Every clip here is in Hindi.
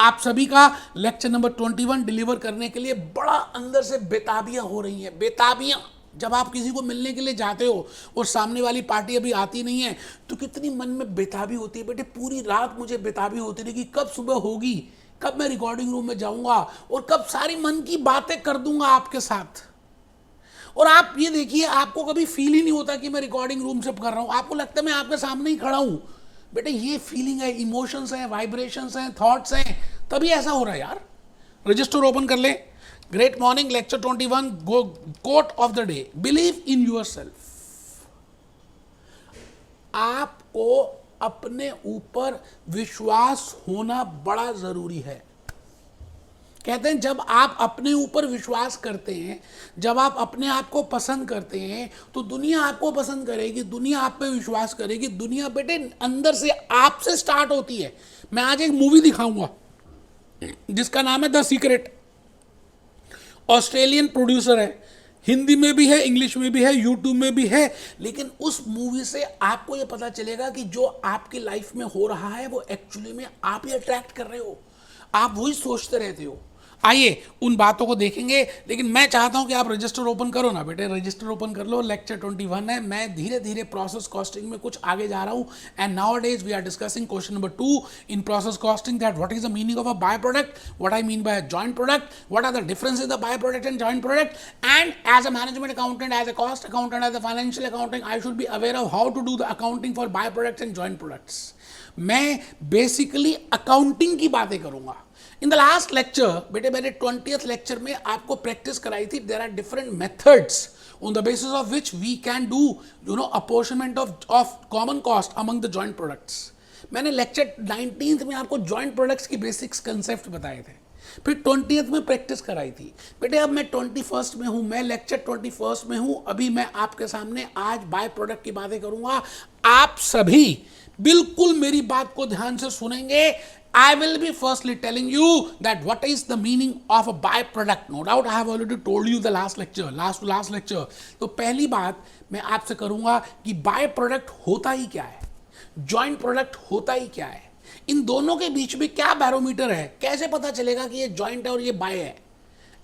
आप सभी का लेक्चर नंबर 21 डिलीवर करने के लिए बड़ा अंदर से बेताबियां हो रही हैं, बेताबियां। जब आप किसी को मिलने के लिए जाते हो और सामने वाली पार्टी अभी आती नहीं है तो कितनी मन में बेताबी होती है। बेटे पूरी रात मुझे बेताबी होती रही कि कब सुबह होगी, कब मैं रिकॉर्डिंग रूम में जाऊंगा और कब सारी मन की बातें कर दूंगा आपके साथ। और आप ये देखिए, आपको कभी फील ही नहीं होता कि मैं रिकॉर्डिंग रूम से कर रहा हूं, आपको लगता है मैं आपके सामने ही खड़ा हूं। बेटे ये फीलिंग है, इमोशंस हैं, वाइब्रेशंस हैं, थॉट्स हैं, तभी ऐसा हो रहा है यार। रजिस्टर ओपन कर ले। Great morning lecture 21 go quote of the day, believe in yourself. आपको अपने ऊपर विश्वास होना बड़ा जरूरी है। कहते हैं जब आप अपने ऊपर विश्वास करते हैं, जब आप अपने आप को पसंद करते हैं तो दुनिया आपको पसंद करेगी, दुनिया आप पे विश्वास करेगी। दुनिया बेटे अंदर से आपसे स्टार्ट होती है। मैं आज एक मूवी दिखाऊंगा जिसका नाम है द सीक्रेट। ऑस्ट्रेलियन प्रोड्यूसर है, हिंदी में भी है, इंग्लिश में भी है, यूट्यूब में भी है। लेकिन उस मूवी से आपको यह पता चलेगा कि जो आपकी लाइफ में हो रहा है वो एक्चुअली में आप ही अट्रैक्ट कर रहे हो, आप वही सोचते रहते हो। आइए उन बातों को देखेंगे, लेकिन मैं चाहता हूं कि आप रजिस्टर ओपन करो ना बेटे, रजिस्टर ओपन कर लो। लेक्चर 21 है। मैं धीरे धीरे प्रोसेस कॉस्टिंग में कुछ आगे जा रहा हूं। And nowadays we are discussing question number 2 in process costing, that what is the meaning of a by product, what I mean by joint product, what are the differences the by product and joint product. And as a management accountant, as a cost accountant, as a financial accounting, I should be aware of how to do the accounting for by products and joint products. मैं बेसिकली अकाउंटिंग की बातें करूंगा। इन द लास्ट लेक्चर बेटे, मैंने 20th लेक्चर में आपको प्रैक्टिस कराई थी। There are different methods on the basis of which we can do apportionment of common cost among the joint products. मैंने लेक्चर 19th में आपको जॉइंट प्रोडक्ट्स की बेसिक्स कंसेप्ट बताए थे, फिर 20th में प्रैक्टिस कराई थी। बेटे अब मैं 21st में हूं, मैं लेक्चर 21st में हूं। अभी मैं आपके सामने आज बाय प्रोडक्ट की बातें करूंगा। आप सभी बिल्कुल मेरी बात को ध्यान से सुनेंगे। I will be firstly telling you that what is the meaning of a byproduct. No doubt I have already told you the last lecture. तो पहली बात मैं आपसे करूंगा कि बाय प्रोडक्ट होता ही क्या है, जॉइंट प्रोडक्ट होता ही क्या है, इन दोनों के बीच में क्या बैरोमीटर है, कैसे पता चलेगा कि ये जॉइंट है और ये बाय है।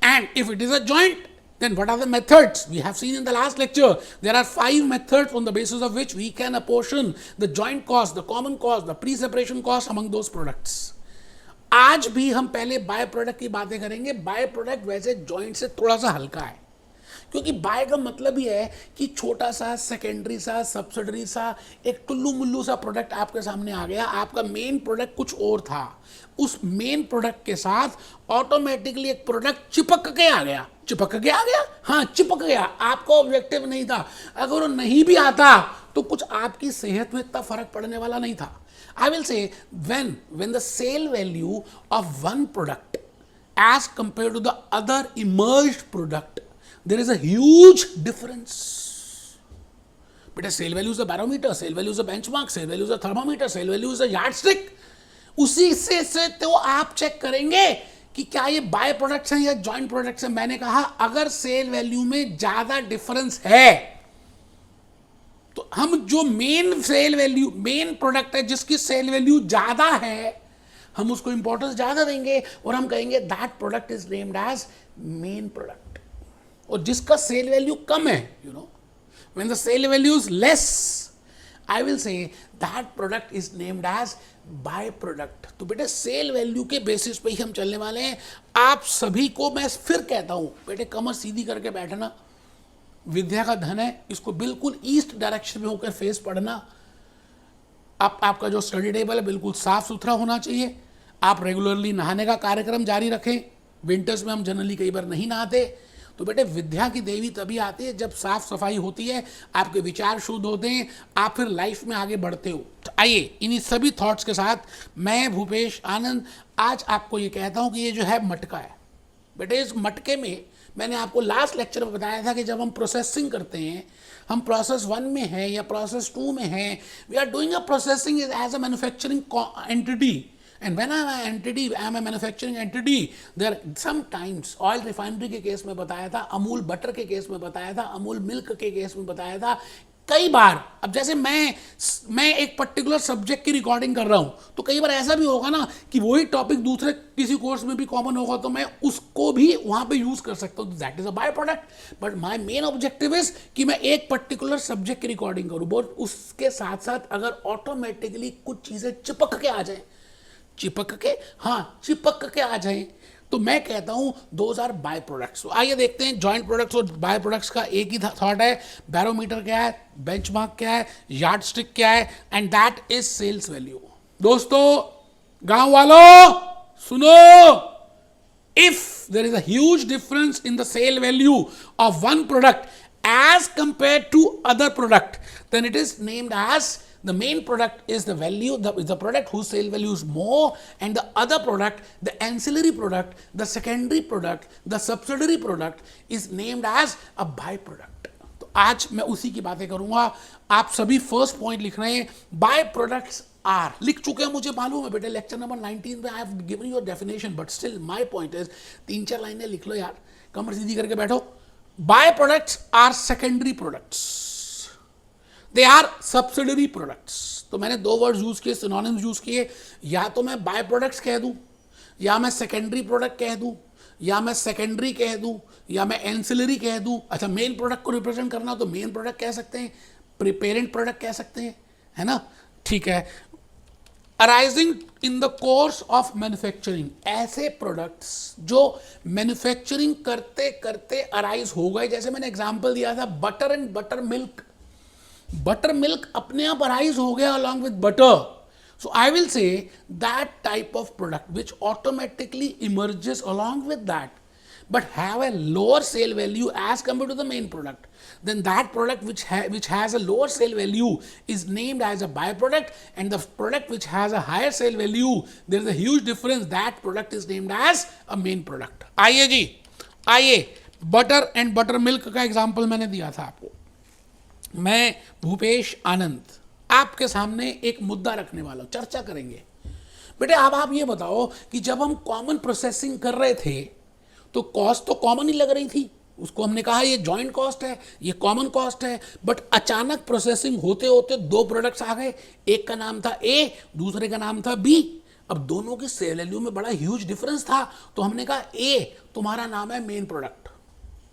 And if it is a joint, then what are the methods? We have seen in the last lecture there are 5 methods on the basis of which we can apportion the joint cost, the common cost, the pre-separation cost among those products. आज भी हम पहले बाय प्रोडक्ट की बातें करेंगे। बाय प्रोडक्ट वैसे जॉइंट से थोड़ा सा हल्का है, क्योंकि बाय का मतलब ही है कि छोटा सा सेकेंडरी सा सब्सिडरी सा एक टुल्लू मुल्लू सा प्रोडक्ट आपके सामने आ गया। आपका मेन प्रोडक्ट कुछ और था, उस मेन प्रोडक्ट के साथ ऑटोमेटिकली एक प्रोडक्ट चिपक के आ गया। हाँ चिपक गया, आपका ऑब्जेक्टिव नहीं था। अगर वो नहीं भी आता तो कुछ आपकी सेहत में इतना फर्क पड़ने वाला नहीं था। I will say when the sale value of one product as compared to the other emerged product, there is a huge difference. But sale value is a barometer, sale value is a benchmark, sale value is a thermometer, sale value is a yardstick. उसी से तो आप चेक करेंगे कि क्या ये बाय प्रोडक्ट्स हैं या जॉइंट प्रोडक्ट्स हैं। मैंने कहा अगर सेल वैल्यू में ज्यादा डिफरेंस है तो हम जो main sale value, main product है जिसकी सेल वैल्यू ज्यादा है, हम उसको इंपॉर्टेंस ज्यादा देंगे और हम कहेंगे that product is named as main product. और जिसका सेल वैल्यू कम है, when the sale value is less, I will say that product is named as by product. तो बेटे सेल वैल्यू के बेसिस पे ही हम चलने वाले हैं। आप सभी को मैं फिर कहता हूं बेटे, कमर सीधी करके बैठना, विद्या का धन है, इसको बिल्कुल ईस्ट डायरेक्शन में होकर फेस पढ़ना। आपका जो स्टडी टेबल है बिल्कुल साफ सुथरा होना चाहिए। आप रेगुलरली नहाने का कार्यक्रम जारी रखें। विंटर्स में हम जनरली कई बार नहीं नहाते। तो बेटे विद्या की देवी तभी आती है जब साफ सफाई होती है, आपके विचार शुद्ध होते हैं, आप फिर लाइफ में आगे बढ़ते हो। तो आइए इन्हीं सभी थॉट्स के साथ मैं भूपेश आनंद आज आपको ये कहता हूं कि ये जो है मटका है। बेटे इस मटके में मैंने आपको लास्ट लेक्चर में बताया था कि जब हम प्रोसेसिंग करते हैं, हम प्रोसेस 1 में हैं या प्रोसेस 2 में हैं, we are doing a processing as a manufacturing entity. And when I am an entity, I am a manufacturing entity. There sometimes oil refinery के केस में बताया था, अमूल बटर के केस में बताया था, अमूल मिल्क के केस में बताया था, कई बार अब जैसे मैं एक पर्टिकुलर सब्जेक्ट की रिकॉर्डिंग कर रहा हूं, तो कई बार ऐसा भी होगा ना कि वही टॉपिक दूसरे किसी कोर्स में भी कॉमन होगा, तो मैं उसको भी वहां पे यूज कर सकता हूं, that is a by product. But my main objective is कि मैं एक पर्टिकुलर सब्जेक्ट की रिकॉर्डिंग करूं, बट उसके साथ साथ अगर ऑटोमेटिकली कुछ चीजें चिपक के आ जाए, चिपक के आ जाए, तो मैं कहता हूं दोज आर बाय प्रोडक्ट्स। आइए देखते हैं जॉइंट प्रोडक्ट्स और बाय प्रोडक्ट्स का एक ही थॉट है। बैरोमीटर क्या है, बेंचमार्क क्या है, यार्ड स्टिक क्या है, and that is sales value. दोस्तों, गांव वालों सुनो, if there is a huge difference in the sale value of one product as compared to other product, then it is named as the main product is the value, the product whose sale value is more, and the other product, the ancillary product, the secondary product, the subsidiary product is named as a byproduct. तो आज मैं उसी की बातें करूंगा। आप सभी फर्स्ट पॉइंट लिख रहे हैं, बाय प्रोडक्ट्स आर, लिख चुके हैं, मुझे मालूम है बेटे, लेक्चर नंबर 19 में I have given your definition, but still my point is, 3-4 लाइनें लिख लो यार, कमर सीधी करके बैठो। By products are secondary products, they are subsidiary products. तो मैंने दो वर्ड यूज किए, सिनोनिम्स यूज किए, या तो मैं बाय प्रोडक्ट्स कह दूं, या मैं सेकेंडरी प्रोडक्ट कह दूं, या मैं सेकेंडरी कह दूं, या मैं एंसिलरी कह दूं। अच्छा, मेन प्रोडक्ट को रिप्रेजेंट करना तो मेन प्रोडक्ट कह सकते हैं, पेरेंट प्रोडक्ट कह सकते हैं, है ना, ठीक है। Arising in the course of manufacturing, ऐसे प्रोडक्ट्स जो मैन्युफैक्चरिंग करते करते अराइज हो गए, जैसे मैंने एग्जांपल दिया था butter and butter milk, butter milk अपने आप अराइज हो गया along with butter. So I will say that type of product which automatically emerges along with that, but have a lower sale value as compared to the main product, then that product which has a lower sale value is named as a byproduct, and the product which has a higher sale value, there is a huge difference, that product is named as a main product. आइए जी, आइए, बटर एंड बटर मिल्क का एग्जाम्पल मैंने दिया था आपको। मैं भूपेश आनंद आपके सामने एक मुद्दा रखने वाला हूं, चर्चा करेंगे। बेटे अब आप ये बताओ कि जब हम कॉमन प्रोसेसिंग कर रहे थे तो कॉस्ट तो कॉमन ही लग रही थी, उसको हमने कहा ये जॉइंट कॉस्ट है, ये कॉमन कॉस्ट है, बट अचानक प्रोसेसिंग होते होते दो प्रोडक्ट्स आ गए, एक का नाम था ए, दूसरे का नाम था बी। अब दोनों की सेल वैल्यू में बड़ा ह्यूज डिफरेंस था, तो हमने कहा ए तुम्हारा नाम है मेन प्रोडक्ट,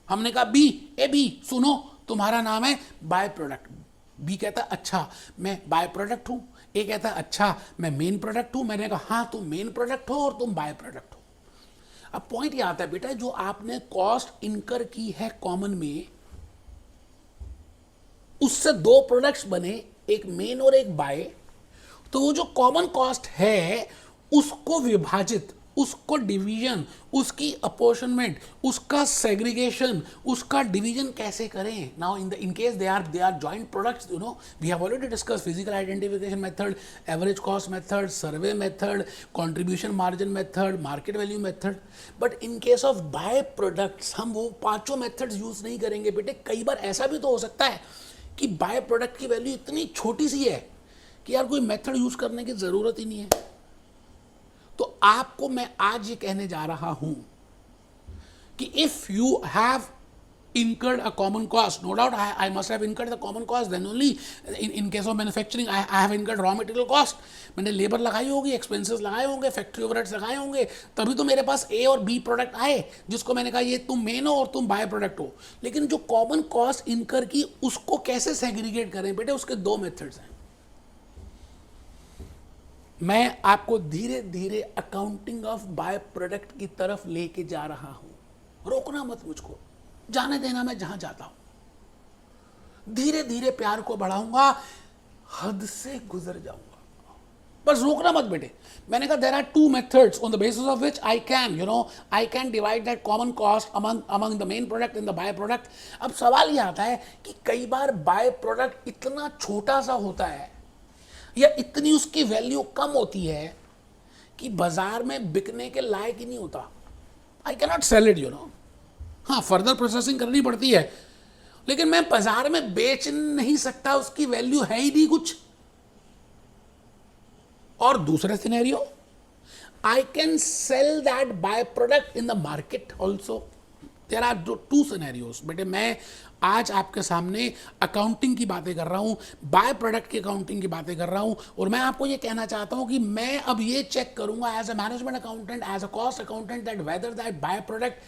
हमने कहा बी, ए बी सुनो तुम्हारा नाम है बाय प्रोडक्ट। बी कहता अच्छा मैं बाय प्रोडक्ट हूं, ए कहता अच्छा मैं मेन प्रोडक्ट हूं। मैंने कहा हाँ तुम मेन प्रोडक्ट हो और तुम बाय प्रोडक्ट हो। अब पॉइंट ये आता है बेटा, जो आपने कॉस्ट इनकर की है कॉमन में, उससे दो प्रोडक्ट्स बने, एक मेन और एक बाय, तो वो जो कॉमन कॉस्ट है उसको विभाजित, उसको डिवीजन, उसकी अपॉर्शनमेंट, उसका सेग्रीगेशन, उसका डिवीजन कैसे करें। Now in case they are joint products, you know we have already discuss physical identification method, average cost method, survey method, contribution margin method, market value method. But in case of by products हम वो पांचों मेथड्स यूज नहीं करेंगे बेटे। कई बार ऐसा भी तो हो सकता है कि बाय प्रोडक्ट की वैल्यू इतनी छोटी सी है कि यार कोई मेथड यूज करने की जरूरत ही नहीं है। तो आपको मैं आज ये कहने जा रहा हूं कि if you have incurred a common cost, no doubt I must have incurred the common cost, then only in case of manufacturing I have incurred raw material cost, मैंने लेबर लगाई होगी, एक्सपेंसेस लगाए होंगे, फैक्ट्री ओवरहेड्स लगाए होंगे, तभी तो मेरे पास ए और बी प्रोडक्ट आए, जिसको मैंने कहा ये तुम मेन हो और तुम बाय प्रोडक्ट हो। लेकिन जो कॉमन कॉस्ट इनकर की उसको कैसे सेग्रीगेट करें बेटे, उसके दो मेथड्स हैं। मैं आपको धीरे धीरे अकाउंटिंग ऑफ बाय प्रोडक्ट की तरफ लेके जा रहा हूं, रोकना मत मुझको, जाने देना मैं जहां जाता हूं। धीरे धीरे प्यार को बढ़ाऊंगा, हद से गुजर जाऊंगा, बस रोकना मत बेटे। मैंने कहा there are two methods on the basis of which I can divide that common cost among the main product and the by product. अब सवाल यह आता है कि कई बार बाय प्रोडक्ट इतना छोटा सा होता है या इतनी उसकी वैल्यू कम होती है कि बाजार में बिकने के लायक ही नहीं होता। I can not sell it, you know. हाँ, फर्दर प्रोसेसिंग करनी पड़ती है, लेकिन मैं बाजार में बेच नहीं सकता, उसकी वैल्यू है ही नहीं कुछ। और दूसरा scenario, I can sell that by product in the market also. There are two scenarios. बेटे मैं आज आपके सामने अकाउंटिंग की बातें कर रहा हूँ, बाय प्रोडक्ट की अकाउंटिंग की बातें कर रहा हूँ, और मैं आपको ये कहना चाहता हूँ कि मैं अब ये चेक करूंगा as a management accountant, as a cost accountant, that whether that by product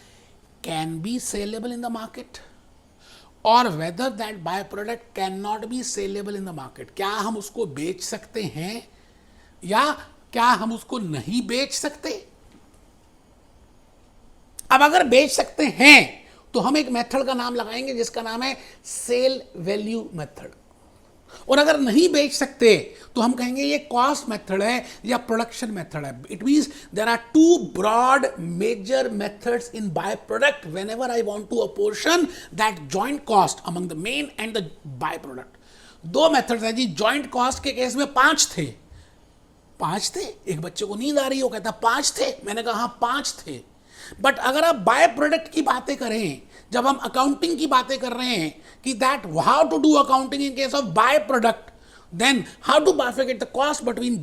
can be saleable in the market और whether that by product can not be saleable in the market. क्या हम उसको बेच सकते हैं या क्या हम उसको नहीं बेच सकते। अब अगर बेच सकते हैं तो हम एक मेथड का नाम लगाएंगे जिसका नाम है सेल वैल्यू मेथड, और अगर नहीं बेच सकते तो हम कहेंगे ये कॉस्ट मेथड है या प्रोडक्शन मेथड है। It means there are two broad major methods in by product whenever I want to apportion that joint cost among the main and the by product. दो मेथड्स हैं जी। जॉइंट कॉस्ट के केस में पांच थे, एक बच्चे को नींद आ रही हो कहता पांच थे, मैंने कहा हाँ पांच थे। बट अगर आप बाय प्रोडक्ट की बातें करें, जब हम अकाउंटिंग की बातें कर रहे हैं कि that how to do accounting in case of by product, then how to bifurcate the cost between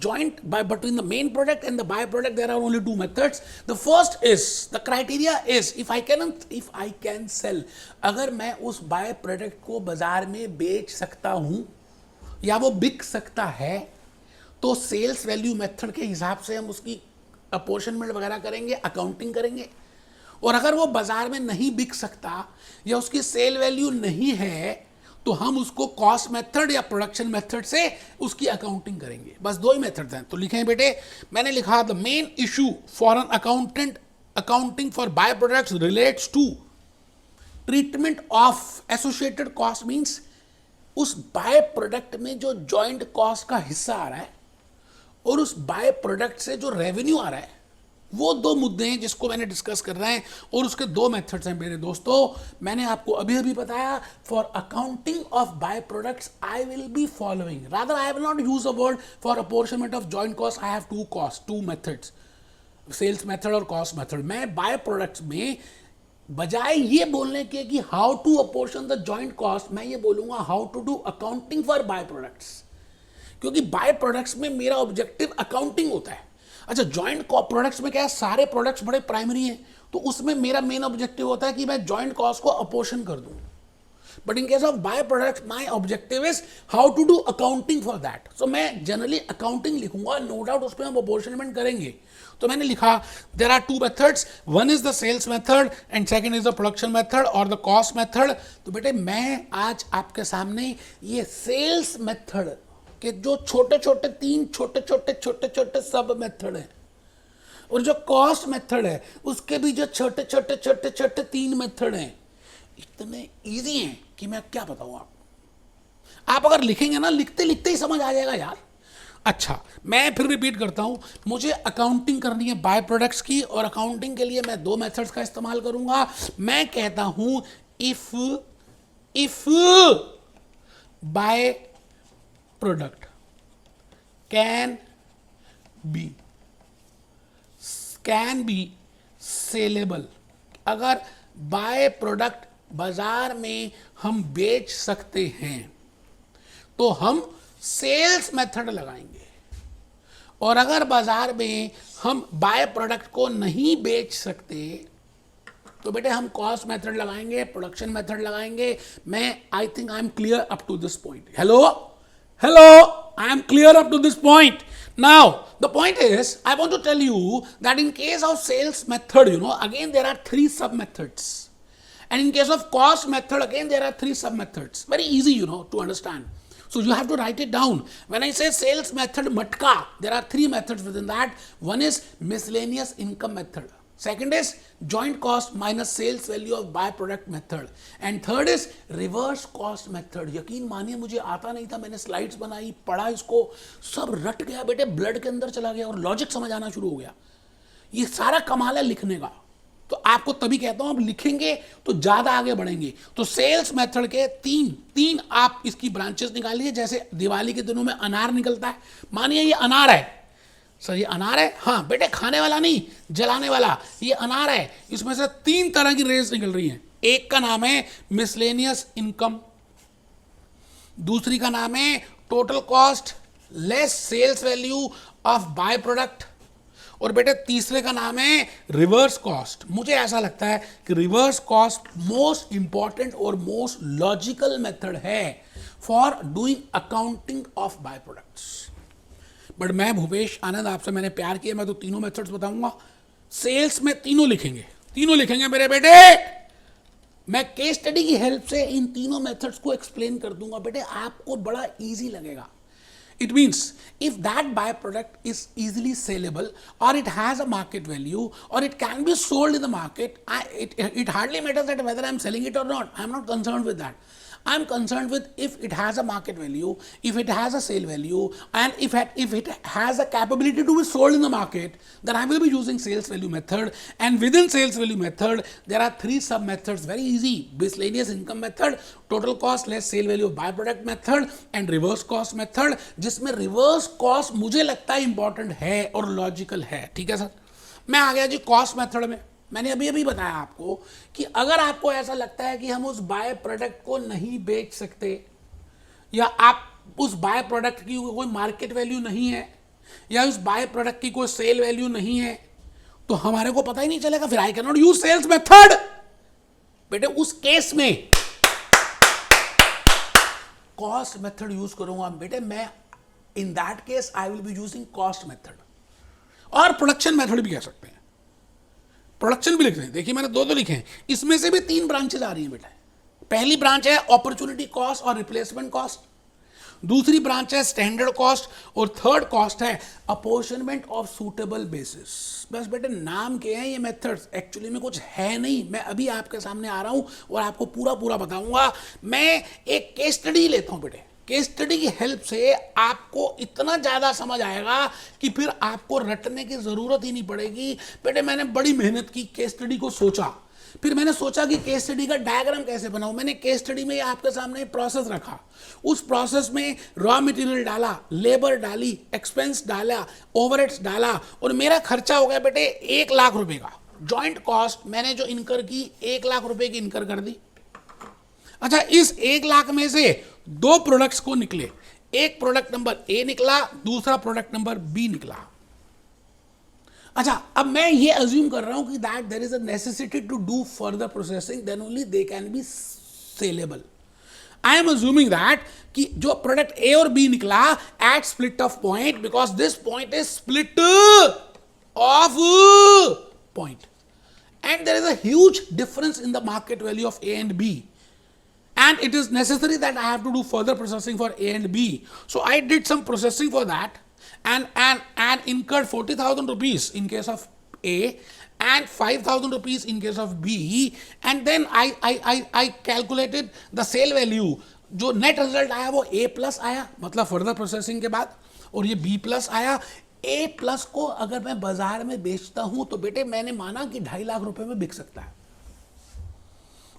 between the main product and the byproduct, there are only two methods. The first is, the criteria is if I can sell, अगर मैं उस बाय प्रोडक्ट को बाजार में बेच सकता हूं या वो बिक सकता है तो सेल्स वैल्यू मेथड के हिसाब से हम उसकी अपोर्शनमेंट वगैरह करेंगे, अकाउंटिंग करेंगे। और अगर वो बाजार में नहीं बिक सकता या उसकी सेल वैल्यू नहीं है तो हम उसको कॉस्ट मेथड या प्रोडक्शन मेथड से उसकी अकाउंटिंग करेंगे। बस दो ही मेथड हैं। तो लिखें बेटे, मैंने लिखा the main issue for an accountant accounting for by products relates to treatment of associated cost. Means उस बाय प्रोडक्ट में जो जॉइंट कॉस्ट का हिस्सा आ रहा है और उस बाय प्रोडक्ट से जो रेवेन्यू आ रहा है, वो दो मुद्दे हैं जिसको मैंने डिस्कस कर रहे हैं। और उसके दो मेथड्स हैं मेरे दोस्तों। मैंने आपको अभी अभी बताया, for accounting of by products I will be following, rather I will not use a word for apportionment of joint cost, I have two methods, sales method और कॉस्ट मेथड। मैं बाय प्रोडक्ट्स में बजाय ये बोलने के कि how to apportion the joint cost, मैं ये बोलूंगा how to do accounting for by products, क्योंकि बाय प्रोडक्ट्स में मेरा ऑब्जेक्टिव अकाउंटिंग होता है। अच्छा, जॉइंट प्रोडक्ट्स में क्या है, सारे प्रोडक्ट्स बड़े प्राइमरी हैं, तो उसमें मेरा मेन ऑब्जेक्टिव होता है कि मैं जॉइंट कॉस्ट को अपोर्शन कर दूं। But in case of by products my objective is how to do accounting for that. So मैं जनरली अकाउंटिंग लिखूंगा, नो डाउट उस पर हम अपोर्शनमेंट करेंगे। तो मैंने लिखा there are two methods, one is the sales method and second is the production method और द कॉस्ट मेथड। तो बेटे मैं आज आपके सामने ये सेल्स मेथड कि जो छोटे छोटे सब मेथड हैं, और जो कॉस्ट मेथड है उसके भी जो छोटे तीन मेथड हैं, इतने इजी हैं कि मैं क्या बताऊं आपको। आप अगर लिखेंगे ना, लिखते लिखते ही समझ आ जाएगा यार। अच्छा, मैं फिर रिपीट करता हूं, मुझे अकाउंटिंग करनी है बाय प्रोडक्ट्स की, और अकाउंटिंग के लिए मैं दो मेथड्स का इस्तेमाल करूंगा। मैं कहता हूं if bye product can be saleable, अगर बाय प्रोडक्ट बाजार में हम बेच सकते हैं तो हम सेल्स मेथड लगाएंगे, और अगर बाजार में हम बाय प्रोडक्ट को नहीं बेच सकते तो बेटे हम कॉस्ट मेथड लगाएंगे, प्रोडक्शन मेथड लगाएंगे। मैं I think I'm clear up to this point. Hello, I am clear up to this point. Now, the point is, I want to tell you that in case of sales method, again there are three sub-methods. And in case of cost method, again there are three sub-methods. Very easy, to understand. So you have to write it down. When I say sales method matka, there are three methods within that. One is miscellaneous income method. Second is joint cost minus sales value of byproduct method. And third is reverse cost method. यकीन मानिए मुझे आता नहीं था, मैंने स्लाइड्स बनाई, पढ़ा, इसको सब रट गया बेटे, ब्लड के अंदर चला गया और लॉजिक समझ आना शुरू हो गया। ये सारा कमाल है लिखने का। तो आपको तभी कहता हूं, आप लिखेंगे तो ज्यादा आगे बढ़ेंगे। तो सेल्स मेथड के तीन आप इसकी ब्रांचेस निकालिए। जैसे दिवाली के दिनों में अनार निकलता है, मानिए ये अनार है सर, ये अनार है, हाँ बेटे खाने वाला नहीं, जलाने वाला, ये अनार है। इसमें से तीन तरह की रेज निकल रही हैं। एक का नाम है मिसलेनियस इनकम, दूसरी का नाम है total cost less sales value of by product, और बेटे तीसरे का नाम है रिवर्स कॉस्ट। मुझे ऐसा लगता है कि रिवर्स कॉस्ट मोस्ट इंपॉर्टेंट और मोस्ट लॉजिकल मेथड है for doing accounting of by products. But मैं भूपेश आनंद, आपसे मैंने प्यार किया, मैं तो तीनों मेथड्स बताऊंगा। सेल्स में तीनों लिखेंगे मेरे बेटे। मैं केस स्टडी की हेल्प से इन तीनों मेथड्स को एक्सप्लेन कर दूंगा बेटे, आपको बड़ा इजी लगेगा। It means if that byproduct is easily saleable or it has a market value or it can be sold in the market, it hardly matters that whether I'm selling it or not. I'm not concerned with that. I'm concerned with if it has a market value, if it has a sale value, and if it has a capability to be sold in the market, then I will be using sales value method. And within sales value method, there are three sub methods, very easy: miscellaneous income method, total cost less sale value of byproduct method, and reverse cost method, जिसमें reverse cost मुझे लगता है इंपॉर्टेंट है और लॉजिकल है। ठीक है सर, मैं आ गया जी कॉस्ट मेथड में। मैंने अभी बताया आपको कि अगर आपको ऐसा लगता है कि हम उस बाय प्रोडक्ट को नहीं बेच सकते, या आप उस बाय प्रोडक्ट की कोई मार्केट वैल्यू नहीं है, या उस बाय प्रोडक्ट की कोई सेल वैल्यू नहीं है, तो हमारे को पता ही नहीं चलेगा, फिर I can not use sales method. बेटे उस केस में कॉस्ट मेथड यूज करूंगा बेटे मैं। इन that case I will be using cost method, और प्रोडक्शन मेथड भी कह सकते हैं। प्रोडक्शन भी लिख रहे हैं, देखिए मैंने दो लिखे हैं, इसमें से भी तीन ब्रांचेज आ रही हैं बेटा। पहली ब्रांच है अपॉर्चुनिटी कॉस्ट और रिप्लेसमेंट कॉस्ट, दूसरी ब्रांच है स्टैंडर्ड कॉस्ट, और थर्ड कॉस्ट है अपॉर्चनमेंट ऑफ सूटेबल बेसिस। बस बेटे नाम के हैं ये मेथड्स, एक्चुअली में कुछ है नहीं। मैं अभी आपके सामने आ रहा हूं और आपको पूरा बताऊंगा। मैं एक केस स्टडी लेता हूं बेटे, केस स्टडी की हेल्प से आपको इतना ज़्यादा समझ आएगा कि फिर आपको रटने की ज़रूरत ही नहीं पड़ेगी। बेटे मैंने बड़ी मेहनत की, केस स्टडी को सोचा, फिर मैंने सोचा कि केस स्टडी का डायग्राम कैसे बनाऊं। मैंने केस स्टडी में आपके सामने प्रोसेस रखा, उस प्रोसेस में रॉ मटेरियल डाला, लेबर डाली, एक्सपेंस डाला, ओवरहेड्स डाला, और मेरा खर्चा हो गया बेटे 1 लाख रुपए का। जॉइंट कॉस्ट मैंने जो इनकर की 1 लाख रुपए की इनकर कर दी। अच्छा, इस 1 लाख में से 2 प्रोडक्ट्स को निकले, एक प्रोडक्ट नंबर ए निकला, दूसरा प्रोडक्ट नंबर बी निकला। अच्छा, अब मैं ये अज्यूम कर रहा हूं कि that there is a necessity to do further processing, then only they can be saleable. I'm assuming that कि जो प्रोडक्ट ए और बी निकला at split off point, because this point is split off point, and there is a huge difference in the market value of A and B. And it is necessary that I have to do further processing for A and B. So I did some processing for that and incurred 40,000 rupees in case of A and 5,000 rupees in case of B. And then I calculated the sale value. जो net result आया वो A plus आया, मतलब further processing के बाद, और ये B plus आया। A plus को अगर मैं बाजार में बेचता हूं तो बेटे मैंने माना कि 2.5 लाख रुपए में बिक सकता है,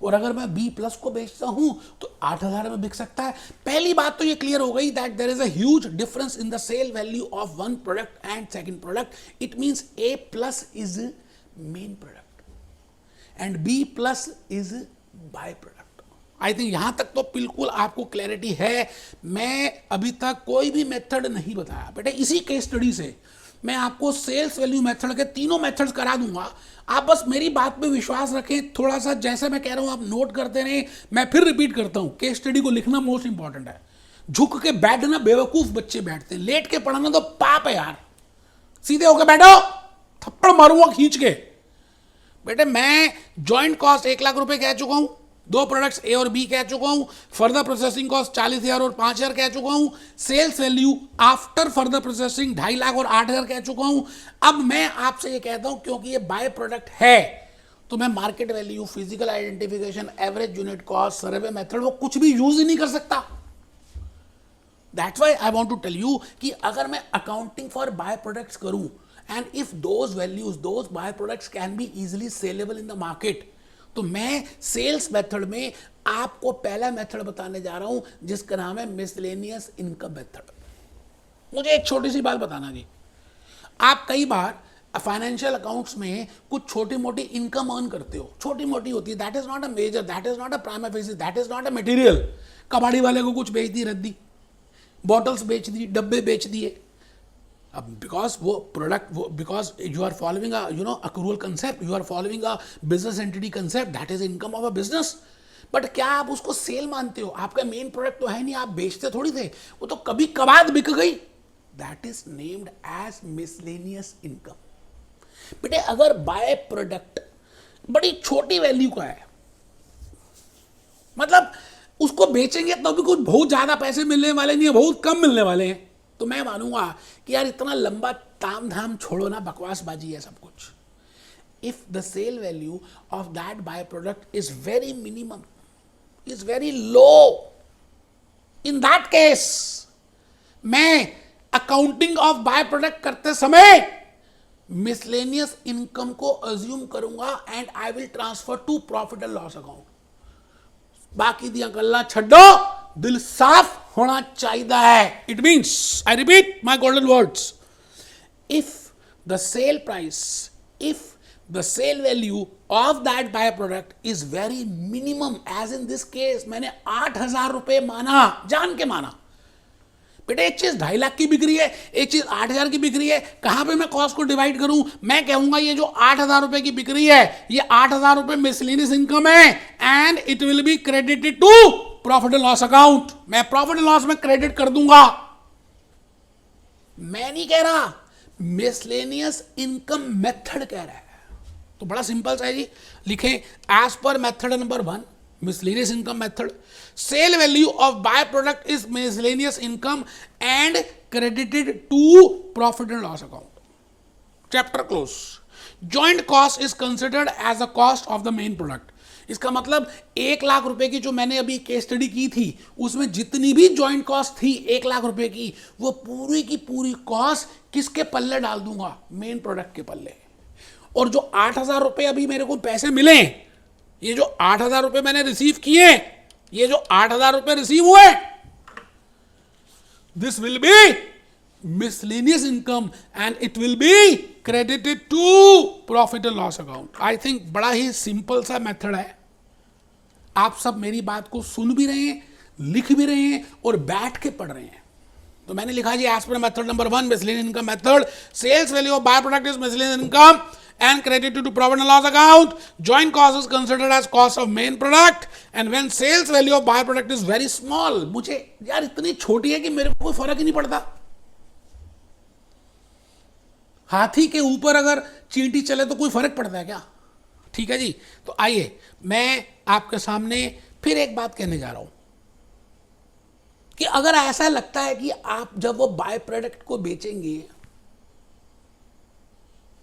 और अगर मैं बी प्लस को बेचता हूं तो 8,000 में बिक सकता है। पहली बात तो ये क्लियर हो गई that there is a huge difference in the sale value of one product and second product. It means A plus is main product and B plus is by product. I think यहां तक तो बिल्कुल आपको क्लैरिटी है। मैं अभी तक कोई भी मेथड नहीं बताया बेटे, इसी केस स्टडी से मैं आपको सेल्स वैल्यू मेथड के तीनों मेथड्स करा दूंगा। आप बस मेरी बात पे विश्वास रखें, थोड़ा सा जैसे मैं कह रहा हूं आप नोट करते रहें। मैं फिर रिपीट करता हूं, केस स्टडी को लिखना मोस्ट इंपॉर्टेंट है। झुक के बैठना बेवकूफ बच्चे बैठते हैं, लेट के पढ़ना तो पाप है यार। सीधे होकर बैठो, थप्पड़ मारूंगा खींच के। बेटे मैं ज्वाइंट कॉस्ट 1 लाख रुपए कह चुका हूं, 2 प्रोडक्ट्स ए और बी कह चुका हूं, फर्दर प्रोसेसिंग कॉस्ट 40,000 और 5,000 कह चुका हूं, sales value after further processing 2.5 lakh और 8,000 कह चुका हूं। अब मैं आपसे ये कहता हूं क्योंकि ये बाय प्रोडक्ट है तो मैं market value, physical identification, average unit cost, survey method, वो कुछ भी यूज ही नहीं कर सकता। That's why I want to tell you कि अगर मैं अकाउंटिंग फॉर बाय प्रोडक्ट्स करूं and if those values, those by products can be easily saleable in the market, तो मैं सेल्स मेथड में आपको पहला मेथड बताने जा रहा हूं जिसका नाम है मिसलेनियस इनकम मेथड। मुझे एक छोटी सी बात बताना जी, आप कई बार फाइनेंशियल अकाउंट्स में कुछ छोटी मोटी इनकम अर्न करते हो, छोटी मोटी होती है, that is not a major, that is not a prima facie, that is not a material. कबाड़ी वाले को कुछ बेच दी, रद्दी, बॉटल्स बेच दी, डब्बे बेच दिए, अब बिकॉज वो प्रोडक्ट वो because you are following a you know accrual concept, you are following a business entity concept, that is income of a business. But क्या आप उसको सेल मानते हो? आपका मेन प्रोडक्ट तो है नहीं, आप बेचते थोड़ी थे, वो तो कभी कभार बिक गई। That is named as miscellaneous income. बेटे अगर बाय प्रोडक्ट बड़ी छोटी वैल्यू का है, मतलब उसको बेचेंगे तो भी कुछ बहुत ज्यादा पैसे मिलने वाले नहीं है, बहुत कम मिलने वाले हैं, तो मैं मानूंगा कि यार इतना लंबा ताम धाम छोड़ो ना, बकवासबाजी है सब कुछ। If the sale value of that by product is very minimum, is very low, in that case मैं अकाउंटिंग ऑफ बाय प्रोडक्ट करते समय मिसलेनियस इनकम को अज्यूम करूंगा and I will transfer to profit and loss account. बाकी दिया गल्ला छड्डो, दिल साफ होना चाहिए है। It means, I repeat my golden words, if the sale price, if the sale value of that by product is very minimum, as in this case मैंने 8,000 रुपए माना, जान के माना। बेटे एक चीज 2.5 लाख की बिक रही है, एक चीज 8,000 की बिक रही है, कहां पे मैं कॉस्ट को डिवाइड करूं? मैं कहूंगा ये जो 8,000 रुपए की बिक रही है, ये 8,000 रुपए मिसलेनियस इनकम है and it will be credited to profit and loss account. मैं प्रॉफिट एंड लॉस में क्रेडिट कर दूंगा। मैं नहीं कह रहा, मिसलेनियस इनकम मेथड कह रहा है। तो बड़ा सिंपल सा है जी, लिखें एज पर method number 1 miscellaneous income method, sale value of byproduct is miscellaneous income and credited to profit and loss account. Chapter close. Joint cost is considered as a cost of the main product. इसका मतलब 1 लाख रुपए की जो मैंने अभी केस स्टडी की थी, उसमें जितनी भी जॉइंट कॉस्ट थी 1 लाख रुपए की, वो पूरी की पूरी कॉस्ट किसके पल्ले डाल दूंगा? मेन प्रोडक्ट के पल्ले। और जो 8,000 रुपए अभी मेरे को पैसे मिले, ये जो 8,000 रुपए मैंने रिसीव किए, ये जो 8,000 रुपए रिसीव हुए, this will be miscellaneous income and it will be credited to profit and loss account. I think बड़ा ही सिंपल सा मेथड है। आप सब मेरी बात को सुन भी रहे हैं, लिख भी रहे हैं और बैठ के पढ़ रहे हैं। तो मैंने लिखा जी एज पर method number 1 miscellaneous income method, sales value of by product is miscellaneous income and credited to profit and loss account. Joint cost is considered as cost of main product and when sales value of byproduct is very small. मुझे यार इतनी छोटी है कि मेरे को कोई फर्क ही नहीं पड़ता। हाथी के ऊपर अगर चींटी चले तो कोई फर्क पड़ता है क्या? ठीक है जी। तो आइए मैं आपके सामने फिर एक बात कहने जा रहा हूं कि अगर ऐसा लगता है कि आप जब वो बाय प्रोडक्ट को बेचेंगे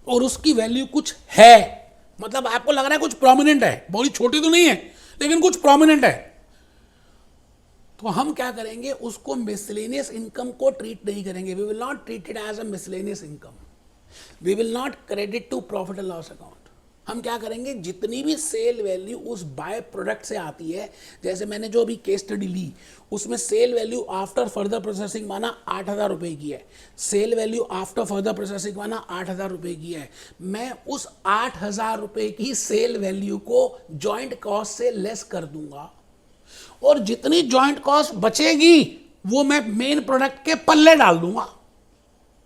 और उसकी वैल्यू कुछ है, मतलब आपको लग रहा है कुछ प्रोमिनेंट है, बहुत छोटी तो नहीं है लेकिन कुछ प्रोमिनेंट है, तो हम क्या करेंगे? उसको मिसलेनियस इनकम को ट्रीट नहीं करेंगे। We will not treat it as a miscellaneous income, we will not credit to profit and loss account. हम क्या करेंगे? जितनी भी सेल वैल्यू उस बाय प्रोडक्ट से आती है, जैसे मैंने जो अभी केस स्टडी ली उसमें sale value after further processing माना 8,000 रुपए की है, sale value after further processing माना 8,000 रुपए की है, मैं उस 8,000 रुपए की सेल वैल्यू को जॉइंट कॉस्ट से लेस कर दूंगा और जितनी जॉइंट कॉस्ट बचेगी वो मैं मेन प्रोडक्ट के पल्ले डाल दूंगा।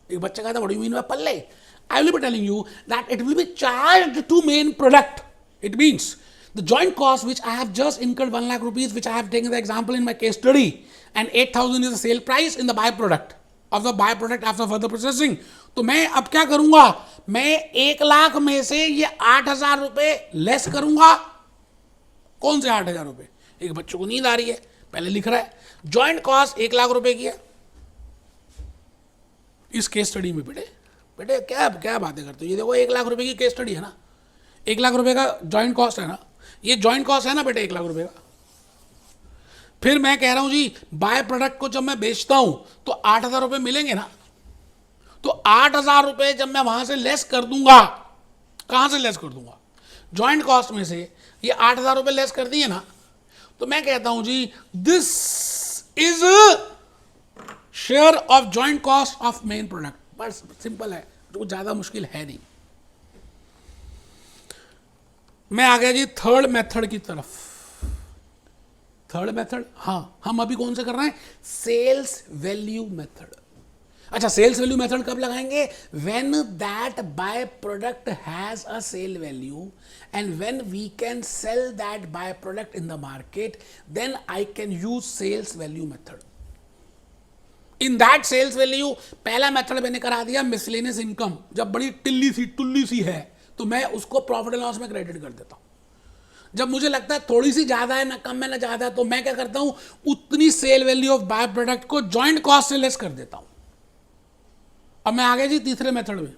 एक बच्चा कहता what do you mean by Palle? I will be telling you that it will be charged to main product. It means the joint cost which I have just incurred 1 lakh rupees, which I have taken the example in my case study, and 8,000 is the sale price in the byproduct of the byproduct after further processing. तो मैं अब क्या करूंगा? मैं 1 लाख में से ये 8,000 रुपए लेस करूंगा। कौन से 8,000 रुपए? एक बच्चों को नींद आ रही है, पहले लिख रहा है जॉइंट कॉस्ट 1 लाख रुपए की है इस केस स्टडी में। बेटे क्या क्या बातें करते हो? ये देखो 1 लाख रुपए की केस स्टडी है ना, 1 लाख रुपए का जॉइंट कॉस्ट है ना, ये जॉइंट कॉस्ट है ना बेटे 1 लाख रुपए का। फिर मैं कह रहा हूं जी बाय प्रोडक्ट को जब मैं बेचता हूं तो 8,000 रुपए मिलेंगे ना, तो 8,000 रुपए जब मैं वहां से लेस कर दूंगा, कहां से लेस कर दूंगा? जॉइंट कॉस्ट में से ये 8,000 रुपए लेस कर दिए ना, तो मैं कहता हूं जी this is share of joint cost of main product. बस सिंपल है, तो ज्यादा मुश्किल है नहीं। मैं आ गया जी थर्ड मेथड की तरफ। थर्ड मेथड, हाँ हम अभी कौन से कर रहे हैं? Sales value method. अच्छा, सेल्स वैल्यू मेथड कब लगाएंगे? When that by product has a sale value and when we can sell that by product in the market, then I can use sales value method. In that sales value पहला मेथड मैंने करा दिया मिसलेनियस इनकम, जब बड़ी टुल्ली सी है तो मैं उसको प्रॉफिट एंड लॉस में क्रेडिट कर देता हूं। जब मुझे लगता है थोड़ी सी ज्यादा है, ना कम है ना ज्यादा है, तो मैं क्या करता हूं, उतनी sale value of by product को जॉइंट कॉस्ट से लेस कर देता हूं। अब मैं आ गया जी तीसरे मेथड में,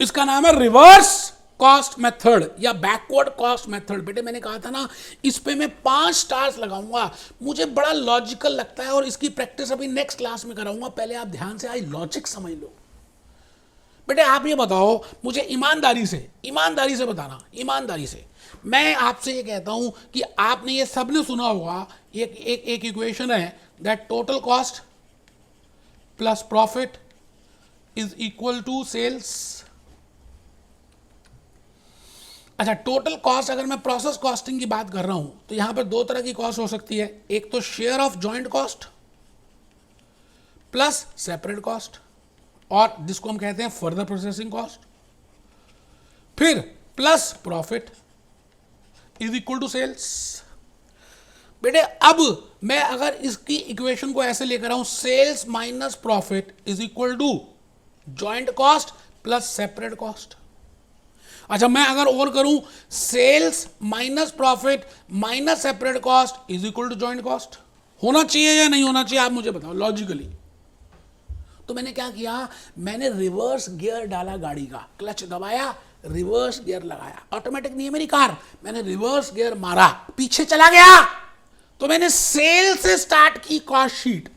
इसका नाम है रिवर्स कॉस्ट मेथड या बैकवर्ड कॉस्ट मेथड। बेटे मैंने कहा था ना, इस पे मैं 5 स्टार्स लगाऊंगा, मुझे बड़ा लॉजिकल लगता है और इसकी प्रैक्टिस अभी नेक्स्ट क्लास में कराऊंगा। पहले आप ध्यान से आई लॉजिक समझ लो। बेटे आप ये बताओ मुझे ईमानदारी से बताना, ईमानदारी से मैं आपसे ये कहता हूं कि आपने ये सबने सुना होगा, एक इक्वेशन है that total cost plus profit is equal to sales. अच्छा, टोटल कॉस्ट अगर मैं प्रोसेस कॉस्टिंग की बात कर रहा हूं तो यहां पर 2 तरह की कॉस्ट हो सकती है, एक तो share of joint cost plus separate cost, और जिसको हम कहते हैं फर्दर प्रोसेसिंग कॉस्ट, फिर plus profit is equal to sales. बेटे अब मैं अगर इसकी इक्वेशन को ऐसे लेकर आऊं, sales minus profit is equal to joint cost plus separate cost. अच्छा, मैं अगर और करूं, sales minus profit minus separate cost is equal to joint cost, होना चाहिए या नहीं होना चाहिए आप मुझे बताओ लॉजिकली। तो मैंने क्या किया, मैंने रिवर्स गियर डाला गाड़ी का, क्लच दबाया, रिवर्स गियर लगाया, ऑटोमेटिक नहीं है मेरी कार, मैंने रिवर्स गियर मारा, पीछे चला गया, तो मैंने सेल से स्टार्ट की कॉस्ट शीट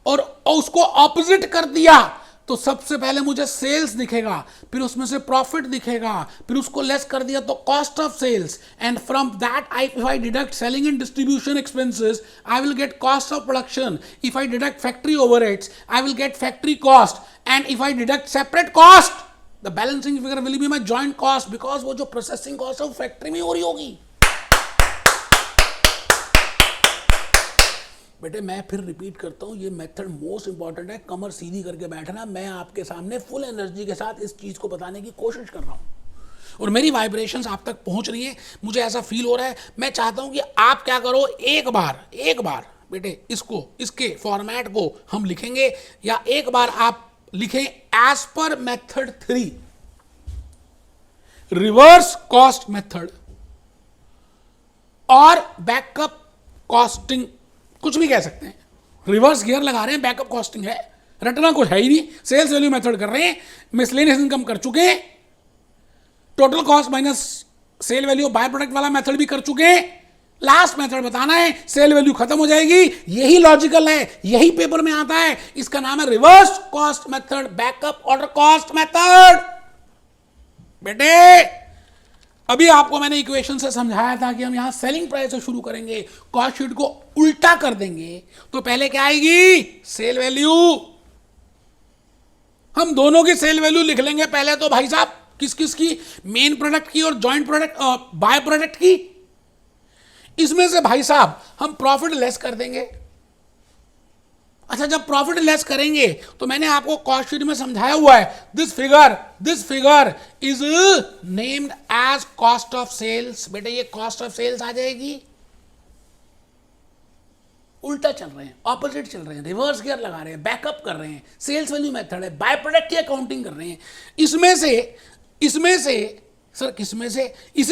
और उसको ऑपोजिट कर दिया। तो सबसे पहले मुझे सेल्स दिखेगा, फिर उसमें से प्रॉफिट दिखेगा, फिर उसको लेस कर दिया तो cost of sales, and from that if I deduct selling and distribution expenses I will get cost of production. If I deduct factory overheads I will get factory cost, and if I deduct separate cost the balancing figure will be my joint cost, because वो जो प्रोसेसिंग कॉस्ट है फैक्ट्री में हो रही होगी। बेटे मैं फिर रिपीट करता हूं, ये मेथड मोस्ट इंपॉर्टेंट है, कमर सीधी करके बैठना। मैं आपके सामने फुल एनर्जी के साथ इस चीज को बताने की कोशिश कर रहा हूं और मेरी वाइब्रेशंस आप तक पहुंच रही है, मुझे ऐसा फील हो रहा है। मैं चाहता हूं कि आप क्या करो, एक बार बेटे इसके फॉर्मेट को हम लिखेंगे, या एक बार आप लिखें एज पर मेथड 3 रिवर्स कॉस्ट मेथड और बैकअप कॉस्टिंग, कुछ भी कह सकते हैं। रिवर्स गियर लगा रहे हैं, बैकअप कॉस्टिंग है, रटना कुछ है ही नहीं, सेल्स वैल्यू मेथड कर रहे हैं, मिसलेनियस इनकम कर चुके हैं, total cost minus cell value by product वाला मेथड भी कर चुके हैं, लास्ट मेथड बताना है, सेल वैल्यू खत्म हो जाएगी। यही लॉजिकल है, यही पेपर में आता है, इसका नाम है reverse cost method, backup order cost method. बेटे अभी आपको मैंने इक्वेशन से समझाया था कि हम यहां सेलिंग प्राइस से शुरू करेंगे, कॉस्ट शीट को उल्टा कर देंगे, तो पहले क्या आएगी, सेल वैल्यू। हम दोनों की सेल वैल्यू लिख लेंगे पहले तो भाई साहब, किस किस की, मेन प्रोडक्ट की और जॉइंट प्रोडक्ट बाय प्रोडक्ट की। इसमें से भाई साहब हम प्रॉफिट लेस कर देंगे। अच्छा, जब प्रॉफिट लेस करेंगे तो मैंने आपको कॉस्ट शीट में समझाया हुआ है, this figure is named as cost of sales. बेटे ये कॉस्ट ऑफ सेल्स आ जाएगी। उल्टा चल रहे हैं, ऑपोजिट चल रहे हैं, रिवर्स गियर लगा रहे हैं, बैकअप कर रहे हैं, सेल्स वैल्यू मेथड है, बाय प्रोडक्ट की अकाउंटिंग कर रहे हैं। इसमें से इसी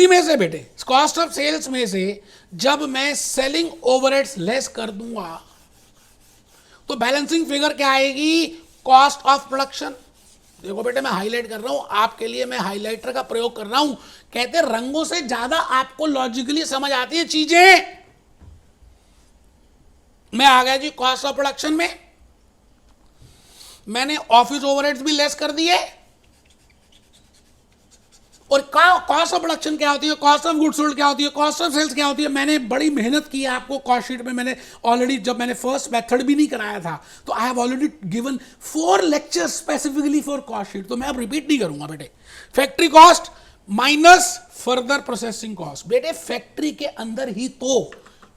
में से बेटे कॉस्ट ऑफ सेल्स में से जब मैं सेलिंग ओवरहेड्स लेस कर दूंगा तो बैलेंसिंग फिगर क्या आएगी, कॉस्ट ऑफ प्रोडक्शन। देखो बेटे मैं हाईलाइट कर रहा हूं आपके लिए, मैं हाईलाइटर का प्रयोग कर रहा हूं। कहते रंगों से ज्यादा आपको लॉजिकली समझ आती है चीजें। मैं आ गया जी कॉस्ट ऑफ प्रोडक्शन में, मैंने ऑफिस ओवरहेड्स भी लेस कर दिए। और कॉस्ट ऑफ प्रोडक्शन क्या होती है, कॉस्ट ऑफ गुड्स सोल्ड क्या होती है, कॉस्ट ऑफ सेल्स क्या होती है, मैंने बड़ी मेहनत की है आपको कॉस्ट शीट में। मैंने ऑलरेडी, जब मैंने फर्स्ट मेथड भी नहीं कराया था तो आई have already given 4 lectures specifically for cost sheet, तो मैं अब रिपीट नहीं करूंगा बेटे। Factory cost minus further processing cost. बेटे फैक्ट्री के अंदर ही तो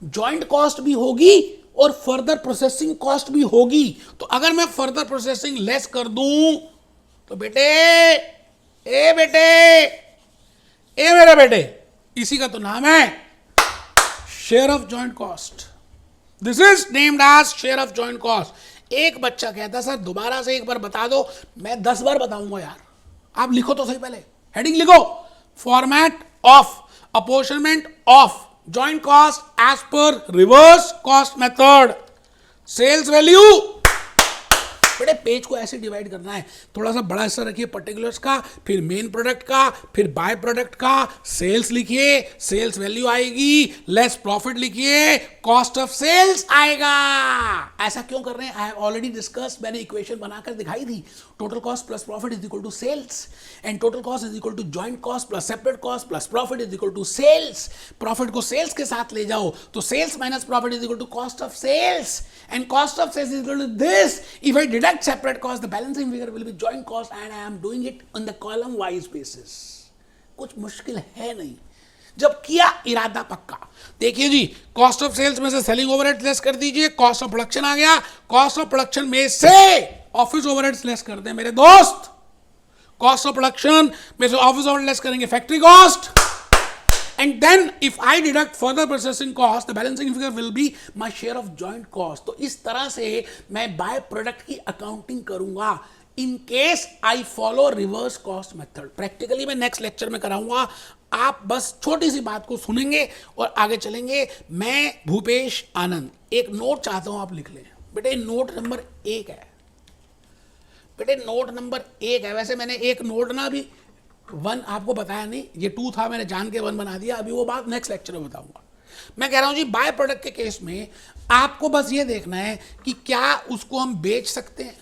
जॉइंट कॉस्ट भी होगी और फर्दर प्रोसेसिंग कॉस्ट भी होगी। तो अगर मैं फर्दर प्रोसेसिंग लेस कर दूं तो बेटे, ए बेटे, ए मेरे बेटे, इसी का तो नाम है share of joint cost. This is named as share of joint cost. एक बच्चा कहता सर दोबारा से एक बार बता दो, मैं 10 बार बताऊंगा यार। आप लिखो तो सही, पहले हेडिंग लिखो, format of apportionment of joint cost as per reverse cost method. Sales value, बड़े पेज को ऐसे डिवाइड करना है, थोड़ा सा बड़ा हिस्सा रखिए पर्टिकुलर्स का, फिर मेन प्रोडक्ट का, फिर बाय प्रोडक्ट का, सेल्स लिखिए, सेल्स वैल्यू आएगी, लेस प्रॉफिट लिखिए, कॉस्ट ऑफ सेल्स आएगा। ऐसा क्यों कर रहे हैं? आई हैव ऑलरेडी डिस्कस्ड, मैंने इक्वेशन बनाकर दिखाई थी। Total cost plus profit is equal to sales and total cost is equal to joint cost plus separate cost plus profit is equal to sales. Profit को सेल्स के साथ ले जाओ तो sales minus profit is equal to cost of sales and cost of sales is equal to this. If I deduct separate cost, the balancing figure will be joint cost and I am doing it on the column wise basis। कुछ मुश्किल है नहीं, जब किया इरादा पक्का। देखिए जी, कॉस्ट ऑफ सेल्स में से सेलिंग ओवरहेड्स लेस कर दीजिए, कॉस्ट ऑफ प्रोडक्शन आ गया, कॉस्ट ऑफ प्रोडक्शन में से ऑफिस ओवरहेड्स लेस कर दें मेरे दोस्त। कॉस्ट ऑफ प्रोडक्शन में से ऑफिस ओवरहेड लेस करेंगे factory cost, and then if I deduct further processing cost, the balancing figure will be my share of joint cost। तो इस तरह से मैं बाय प्रोडक्ट की अकाउंटिंग करूंगा in case I follow reverse cost method. Practically मैं नेक्स्ट लेक्चर में कराऊंगा, आप बस छोटी सी बात को सुनेंगे और आगे चलेंगे। मैं भूपेश आनंद एक नोट चाहता हूं आप लिख लें बेटे, नोट नंबर 1 है बेटे, नोट नंबर 1 है। वैसे मैंने एक नोट ना अभी 1 आपको बताया नहीं, ये 2 था, मैंने जान के 1 बना दिया, अभी वो बात नेक्स्ट लेक्चर में बताऊंगा। मैं कह रहा हूं जी, बाय प्रोडक्ट के केस में आपको बस ये देखना है कि क्या उसको हम बेच सकते हैं।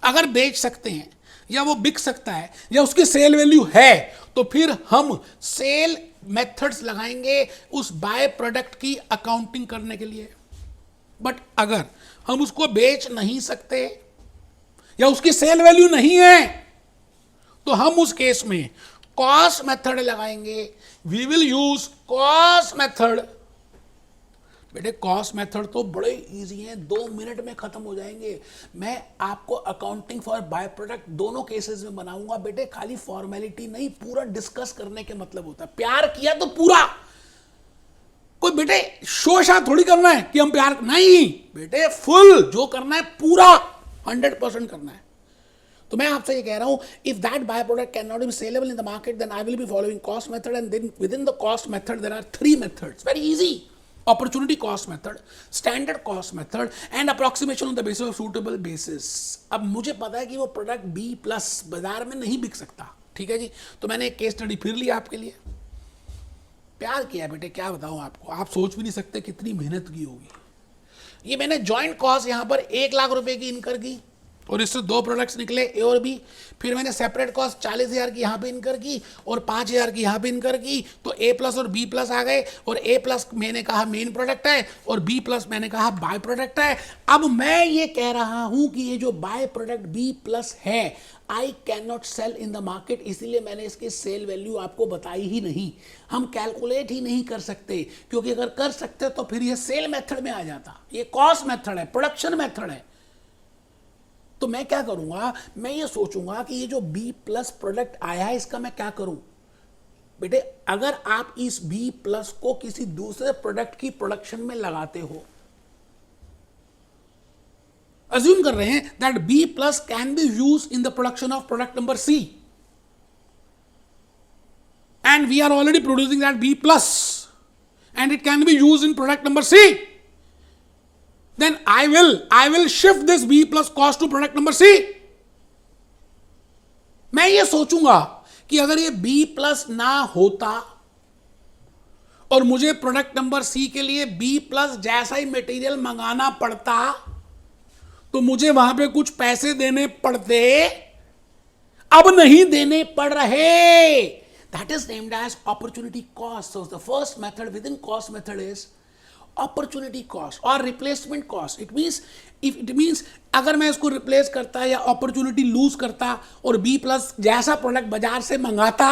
अगर बेच सकते हैं या वो बिक सकता है या उसकी सेल वैल्यू है तो फिर हम सेल मेथड्स लगाएंगे उस बाय प्रोडक्ट की अकाउंटिंग करने के लिए। बट अगर हम उसको बेच नहीं सकते या उसकी सेल वैल्यू नहीं है तो हम उस केस में कॉस्ट मेथड लगाएंगे। We will use cost method. बेटे कॉस्ट मेथड तो बड़े इजी हैं, 2 मिनट में खत्म हो जाएंगे। मैं आपको अकाउंटिंग फॉर बाय प्रोडक्ट दोनों केसेस में बनाऊंगा बेटे, खाली फॉर्मेलिटी नहीं, पूरा डिस्कस करने के मतलब होता है। प्यार किया तो पूरा, कोई बेटे शोशा थोड़ी करना है कि हम प्यार नहीं, बेटे फुल जो करना है पूरा 100% करना है। तो मैं आपसे ये कह रहा हूं, if that by product can not be saleable in the market then I will be following cost method and then within the cost method there are 3 methods, very easy. Opportunity cost method, standard cost method and approximation on the basis of suitable basis. अब मुझे पता है कि वो प्रोडक्ट बी प्लस बाजार में नहीं बिक सकता, ठीक है जी, तो मैंने एक केस स्टडी फिर लिया आपके लिए। प्यार किया बेटे, क्या बताऊं आपको, आप सोच भी नहीं सकते कितनी मेहनत की होगी। ये मैंने ज्वाइंट कॉस्ट यहां पर 1 लाख रुपए की इनकर की और इससे 2 प्रोडक्ट्स निकले ए और बी। फिर मैंने सेपरेट कॉस्ट 40,000 की यहाँ पे इनकर की और 5,000 की यहाँ पे इनकर की, तो ए प्लस और बी प्लस आ गए। और ए प्लस मैंने कहा मेन प्रोडक्ट है और बी प्लस मैंने कहा बाय प्रोडक्ट है। अब मैं ये कह रहा हूँ कि ये जो बाय प्रोडक्ट बी प्लस है I can not sell in the market, इसीलिए मैंने इसकी सेल वैल्यू आपको बताई ही नहीं। हम कैलकुलेट ही नहीं कर सकते, क्योंकि अगर कर सकते तो फिर ये सेल मेथड में आ जाता। ये कॉस्ट मेथड है, प्रोडक्शन मेथड है। तो मैं क्या करूंगा, मैं ये सोचूंगा कि ये जो बी प्लस प्रोडक्ट आया है इसका मैं क्या करूं। बेटे अगर आप इस बी प्लस को किसी दूसरे प्रोडक्ट की प्रोडक्शन में लगाते हो, अज्यूम कर रहे हैं that B plus can be use in the production of product number C and we are already producing that B plus and it can be use in product number C, then I will shift this B plus cost to product number C। मैं ये सोचूंगा कि अगर ये B प्लस ना होता और मुझे प्रोडक्ट नंबर C के लिए B प्लस जैसा ही मटेरियल मंगाना पड़ता तो मुझे वहां पे कुछ पैसे देने पड़ते, अब नहीं देने पड़ रहे। That is named as opportunity cost। So the first method within cost method is opportunity cost और रिप्लेसमेंट कॉस्ट। इट मीन्स अगर मैं इसको रिप्लेस करता या अपॉर्चुनिटी लूज करता और बी प्लस जैसा प्रोडक्ट बाजार से मंगाता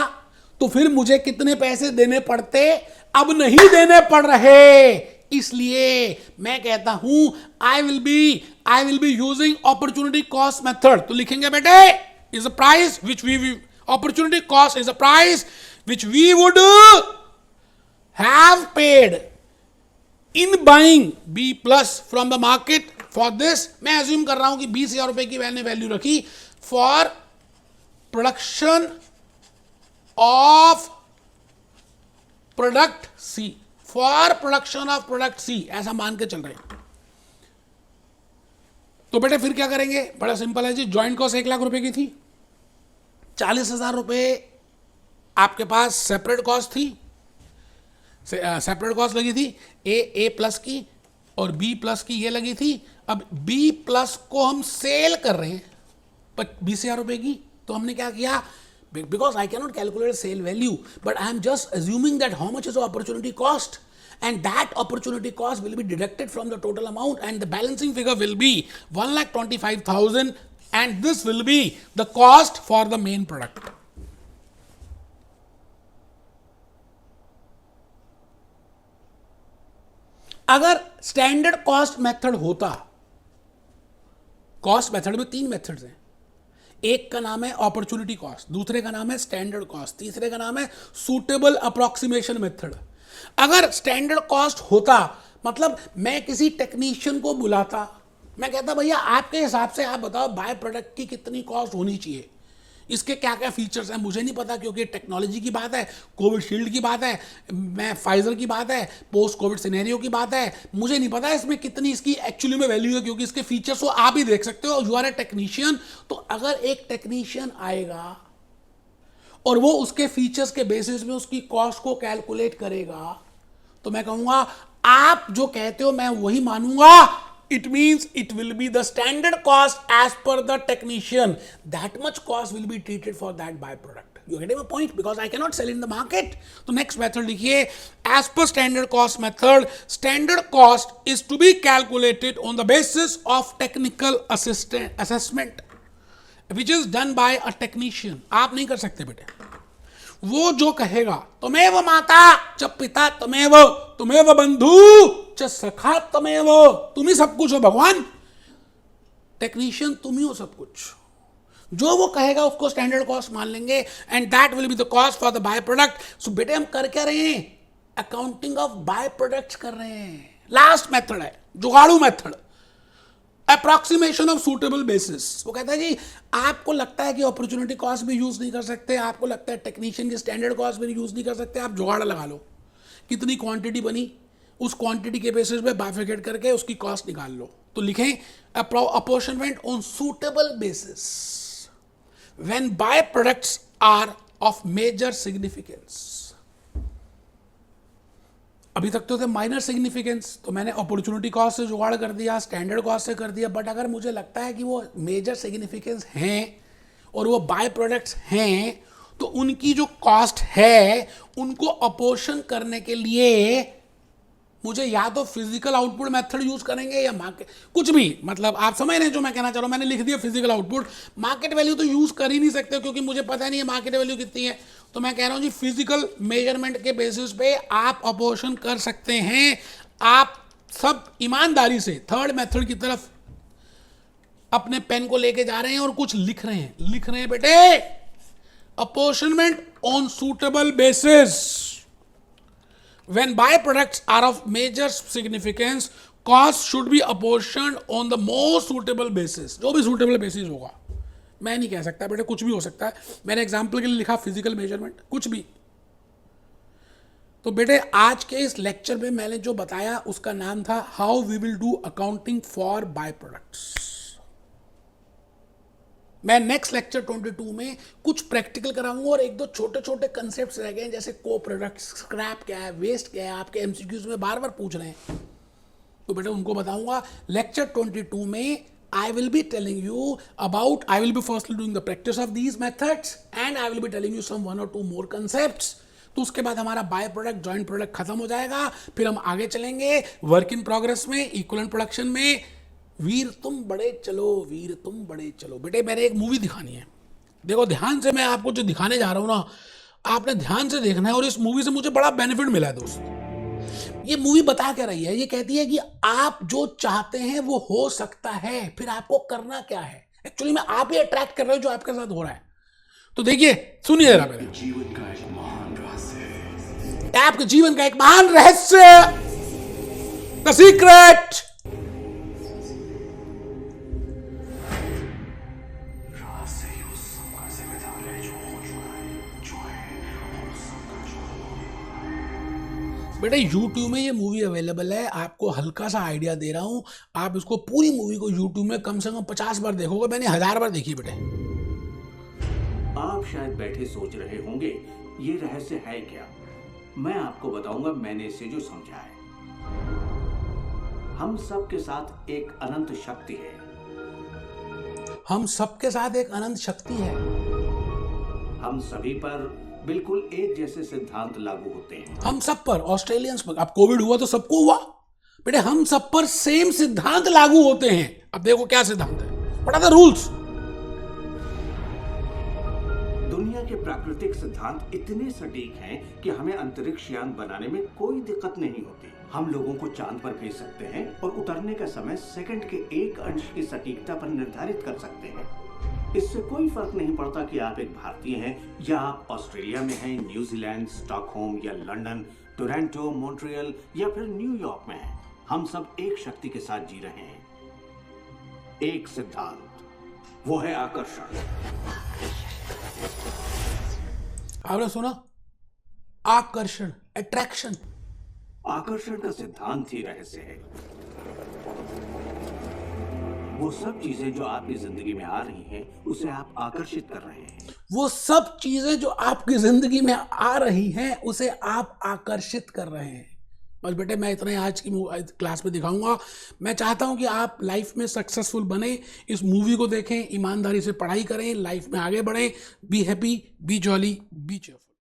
तो फिर मुझे कितने पैसे देने पड़ते, अब नहीं देने पड़ रहे। इसलिए मैं कहता हूं I will be using opportunity cost method. तो लिखेंगे बेटे is a price which we opportunity cost is a price which we would have paid in buying B plus from the market for this। मैं अज्यूम कर रहा हूं कि 20,000 रुपए की मैंने वैल्यू रखी for production of product C, for production of product C, ऐसा मान के चल रहे हैं। तो बेटे फिर क्या करेंगे, बड़ा सिंपल है जी। ज्वाइंट कॉस्ट 1 लाख रुपए की थी, 40,000 रुपए आपके पास सेपरेट कॉस्ट थी, सेपरेट कॉस्ट लगी थी ए प्लस की और बी प्लस की ये लगी थी। अब बी प्लस को हम सेल कर रहे हैं 20,000 रुपए की। तो हमने क्या किया, because I can not calculate sale value but I am just assuming that how much is opportunity cost and that opportunity cost will be deducted from the total amount and the balancing figure will be 1,25,000 and this will be the cost for the main product। अगर स्टैंडर्ड कॉस्ट मेथड होता, कॉस्ट मेथड में 3 मेथड्स हैं, एक का नाम है अपॉर्चुनिटी कॉस्ट, दूसरे का नाम है स्टैंडर्ड कॉस्ट, तीसरे का नाम है सूटेबल अप्रोक्सीमेशन मेथड। अगर स्टैंडर्ड कॉस्ट होता मतलब मैं किसी टेक्नीशियन को बुलाता, मैं कहता भैया आपके हिसाब से आप बताओ बाय प्रोडक्ट की कितनी कॉस्ट होनी चाहिए, इसके क्या क्या फीचर्स हैं, मुझे नहीं पता क्योंकि टेक्नोलॉजी की बात है, कोविशील्ड की बात है, मैं फाइजर की बात है, पोस्ट कोविड सिनेरियो की बात है, मुझे नहीं पता इसमें कितनी इसकी एक्चुअली में वैल्यू है क्योंकि इसके फीचर्स को आप ही देख सकते हो, यू आर ए टेक्नीशियन। तो अगर एक टेक्नीशियन आएगा और वो उसके फीचर्स के बेसिस में उसकी कॉस्ट को कैलकुलेट करेगा तो मैं कहूंगा आप जो कहते हो मैं वही मानूंगा। It means it will be the standard cost as per the technician, that much cost will be treated for that by product. You getting my point, because I can not sell in the market. तो नेक्स्ट मेथड लिखिए, as per standard cost method, standard cost is to be calculated on the basis of technical assessment which is done by a technician. आप नहीं कर सकते बेटे, वो जो कहेगा तमेव माता च पिता तमेव बंधु च सखा तमेव, तुम ही सब कुछ हो भगवान, टेक्नीशियन तुम ही हो सब कुछ, जो वो कहेगा उसको स्टैंडर्ड कॉस्ट मान लेंगे and that will be the cost for the by product. So बेटे हम कर क्या रहे हैं, अकाउंटिंग ऑफ बाय प्रोडक्ट्स कर रहे हैं। लास्ट मेथड है जुगाड़ू method, approximation of suitable basis. वो कहता है जी आपको लगता है कि अपॉर्चुनिटी कॉस्ट भी यूज नहीं कर सकते, आपको लगता है टेक्नीशियन की स्टैंडर्ड कॉस्ट भी यूज नहीं कर सकते, आप जुगाड़ लगा लो, कितनी क्वांटिटी बनी उस क्वांटिटी के बेसिस पे बाइफिकेट करके उसकी कॉस्ट निकाल लो। तो लिखें apportionment on suitable basis when by products are of major significance. अभी तक तो थे माइनर सिग्निफिकेंस, तो मैंने अपॉर्चुनिटी कॉस्ट से जुगाड़ कर दिया, स्टैंडर्ड कॉस्ट से कर दिया, बट अगर मुझे लगता है कि वो मेजर सिग्निफिकेंस हैं और वो बाय प्रोडक्ट्स हैं तो उनकी जो कॉस्ट है उनको अपोर्शन करने के लिए मुझे या तो फिजिकल आउटपुट मेथड यूज करेंगे या मार्केट, कुछ भी, मतलब आप समझ रहे हैं जो मैं कहना चाह रहा हूं। मैंने लिख दिया फिजिकल आउटपुट, मार्केट वैल्यू तो यूज कर ही नहीं सकते क्योंकि मुझे पता नहीं है मार्केट वैल्यू कितनी है। तो मैं कह रहा हूं जी फिजिकल मेजरमेंट के बेसिस पे आप अपोर्शन कर सकते हैं। आप सब ईमानदारी से थर्ड मेथड की तरफ अपने पेन को लेके जा रहे हैं और कुछ लिख रहे हैं बेटे, apportionment on suitable basis when byproducts are of major significance, cost should be apportioned on the most suitable basis। जो भी suitable basis होगा, मैं नहीं कह सकता बेटे, कुछ भी हो सकता है। मैंने एग्जाम्पल के लिए लिखा फिजिकल मेजरमेंट, कुछ भी। तो बेटे आज के इस लेक्चर में मैंने जो बताया उसका नाम था how we will do accounting for by products. मैं नेक्स्ट लेक्चर 22 में कुछ प्रैक्टिकल कराऊंगा और एक दो छोटे छोटे कंसेप्ट्स रह गए जैसे को प्रोडक्ट, स्क्रैप क्या है, वेस्ट क्या है, आपके एमसीक्यूज में बार बार पूछ रहे हैं, तो बेटा उनको बताऊंगा लेक्चर 22 में। I will be telling you about, I will be firstly doing the practice of these methods and I will be telling you some 1 or 2 more concepts। तो उसके बाद हमारा बाय प्रोडक्ट जॉइंट प्रोडक्ट खत्म हो जाएगा, फिर हम आगे चलेंगे वर्क इन प्रोग्रेस में, इक्विवेलेंट प्रोडक्शन में। वीर तुम बड़े चलो, वीर तुम बड़े चलो। बेटे मैंने एक मूवी दिखानी है, देखो ध्यान से, मैं आपको जो दिखाने जा रहा हूँ ना आपने ध्यान से देखना है और इस मूवी से मुझे बड़ा बेनिफिट मिला है दोस्त। ये मूवी बता क्या रही है? ये कहती है कि आप जो चाहते हैं वो हो सकता है, फिर आपको करना क्या है। एक्चुअली में आप ही अट्रैक्ट कर रहे हो जो आपके साथ हो रहा है। तो देखिए, सुनिए जरा पहले। जीवन का एक महान रहस्य है। आपके जीवन का एक महान रहस्य, द सीक्रेट। रहस्य ही उस सबका जिम्मेदार है जो हो चुका है, जो है और उस सबका जो होने वाला है। बेटा YouTube में ये मूवी अवेलेबल है, आपको हल्का सा आइडिया दे रहा हूं। आप इसको पूरी मूवी को YouTube में कम से कम 50 बार देखोगे, मैंने 1000 बार देखी बेटे। आप शायद बैठे सोच रहे होंगे ये रहस्य है क्या। मैं आपको बताऊंगा मैंने इसे जो समझा है। हम सब के साथ एक अनंत शक्ति है। हम सबके साथ एक अनंत शक्ति है। हम सभी पर बिल्कुल एक जैसे सिद्धांत लागू होते हैं। हम सब पर, ऑस्ट्रेलियंस पर। अब कोविड हुआ तो सबको हुआ बेटे, हम सब पर सेम सिद्धांत लागू होते हैं। अब देखो क्या सिद्धांत है, व्हाट आर द रूल्स। दुनिया के प्राकृतिक सिद्धांत इतने सटीक हैं कि हमें अंतरिक्ष यान बनाने में कोई दिक्कत नहीं होती। हम लोगों को चांद पर भेज सकते हैं और उतरने का समय सेकंड के 1 अंश की सटीकता पर निर्धारित कर सकते हैं। इससे कोई फर्क नहीं पड़ता कि आप एक भारतीय हैं या आप ऑस्ट्रेलिया में हैं, न्यूजीलैंड, स्टॉकहोम या लंदन, टोरंटो, मॉन्ट्रियल या फिर न्यूयॉर्क में हैं। हम सब एक शक्ति के साथ जी रहे हैं, एक सिद्धांत, वो है आकर्षण। आपने सुना? आकर्षण, अट्रैक्शन। आकर्षण का सिद्धांत ही रहस्य है। वो सब चीजें जो आपकी जिंदगी में आ रही हैं, उसे आप आकर्षित कर रहे हैं। वो सब चीजें जो आपकी जिंदगी में आ रही हैं उसे आप आकर्षित कर रहे हैं। बस बेटे, मैं इतना ही आज की क्लास में दिखाऊंगा। मैं चाहता हूं कि आप लाइफ में सक्सेसफुल बने। इस मूवी को देखें, ईमानदारी से पढ़ाई करें, लाइफ में आगे बढ़ें। Be happy, B jolly, B cheerful.